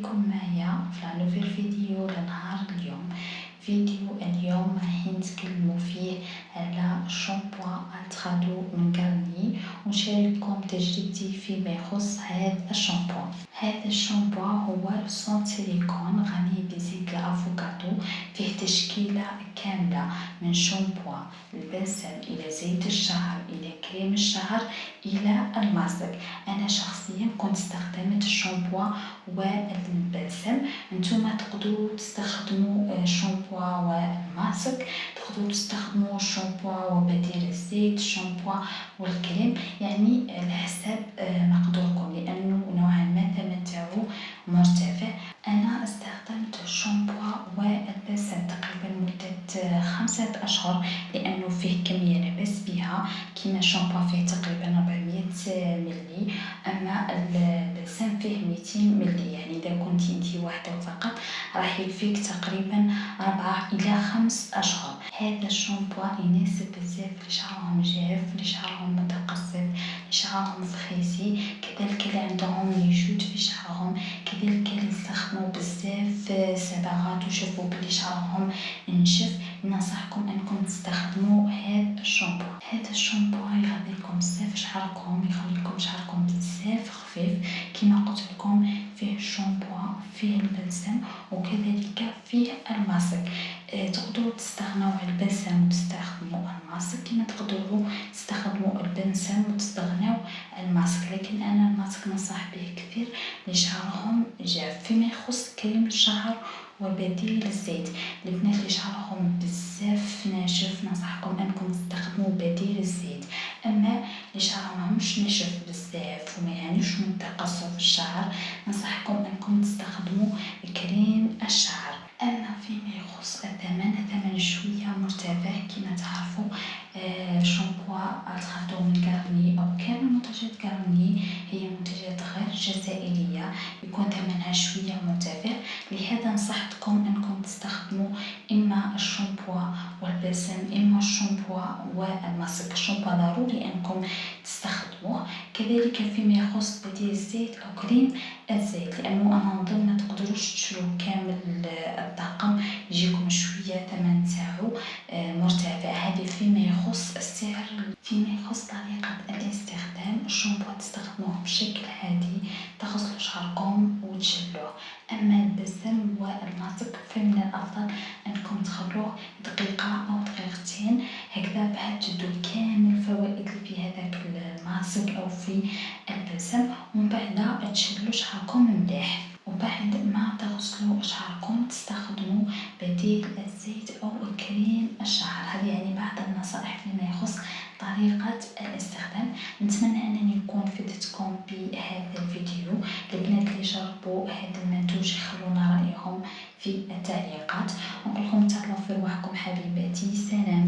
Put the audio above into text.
بكم معايا في نوفيل فيديو لنهار اليوم. فيديو اليوم راح نتكلموا فيه على الشامبو التخادو من غارني، ونشارككم تجربتي فيما يخص هذا الشامبو. هذا الشامبو هو لصون سيليكون غني بزيت الافوكادو، فيه تشكيلة كاملة من شامبو البلسم الى زيت الشعر الى كريم الشعر الى الماسك. انا شخصيا كنت استخدمت الشامبو والبلسم. انتم تقدروا تستخدموا الشامبو والماسك، تقدروا تستخدموا الشامبو وبديل الزيت، الشامبو والكريم، يعني على حسب مقدوركم، لانه نوعا ما الثمن تاعو مرتفع. انا استخدمت الشامبو والبلسم تقريبا مدة 5 أشهر، لانه فيه كمية لاباس بها. كيما الشامبو فيه تقريبا 400 ملي، اما البلسم فيه 200 ملي، يعني اذا كنتي انتي وحدك فقط راح يكفيك تقريبا 4 إلى 5 أشهر. هذا الشامبو يناسب بزاف لشعرهم جاف، لشعرهم متقصف، لشعرهم فخيسي، كذلك اللي عندهم نيشوت في شعرهم، كذلك اللي يستخدموا بزاف صبغات وشافوا بلي شعرهم نشف. ننصحكم انكم تستخدموا هذا الشامبو. هذا الشامبو يغذيكم بزاف شعركم، يخليكم شعركم بزاف خفيف. كما قلت لكم فيه الشامبو، فيه البلسم، وكذلك فيه الماسك. تقدروا تستغنوا على البلسم وتستخدموا الماسك، كما تقدروا تستخدموا البلسم وتستغنوا عن الماسك، لكن انا الماسك ننصح به كثير لشعرهم جاف. فيما يخص كريم الشعر وبديل الزيت، البنات اللي شعرهم بزاف ناشف ننصحكم انكم تستخدموا بديل الزيت. اما اللي شعرهم مش ناشف بزاف وما يعانيش من تقصف الشعر ننصحكم انكم تستخدموا كريم الشعر. اما فيما يخص الثمن شويه مرتفع. كما تعرفوا شامبو التخادو من غارني او كامل منتجات غارني هي منتجات غير جزائريه، يكون ثمنها شويه مرتفع. لهذا نصحتكم انكم تستخدموا اما الشامبو والبلسم اما الشامبو والماسك. الشامبو ضروري انكم تستخدموه، كذلك فيما يخص بديل الزيت او كريم الزيت، لانه انا نظن ما تقدروش تشرو كامل الطاقم، يجيكم شويه ثمن تاعو مرتفع. هذه فيما يخص السعر. فيما يخص طريقه الاستخدام، الشامبو تستخدموه بشكل هادي، تغسلوا شعركم وتشلوه. اما البلسم والماسك فمن الافضل انكم تخلوه دقيقه او دقيقتين هكذا، بعد تدوا كامل الفوائد اللي في هذاك الماسك او في البلسم، ومن بعد تشلوا شعركم مليح. وبعد ما تغسلوا شعركم تستخدموا بديل الزيت او كريم الشعر. هذه يعني بعض النصائح فيما يخص طريقة الاستخدام. نتمنى انني نكون فدتكم بهذا الفيديو. البنات اللي جربوا هذا المنتوج يخلونا رأيهم في التعليقات. نقول لكم تهلاو في رواحكم حبيباتي، سلام.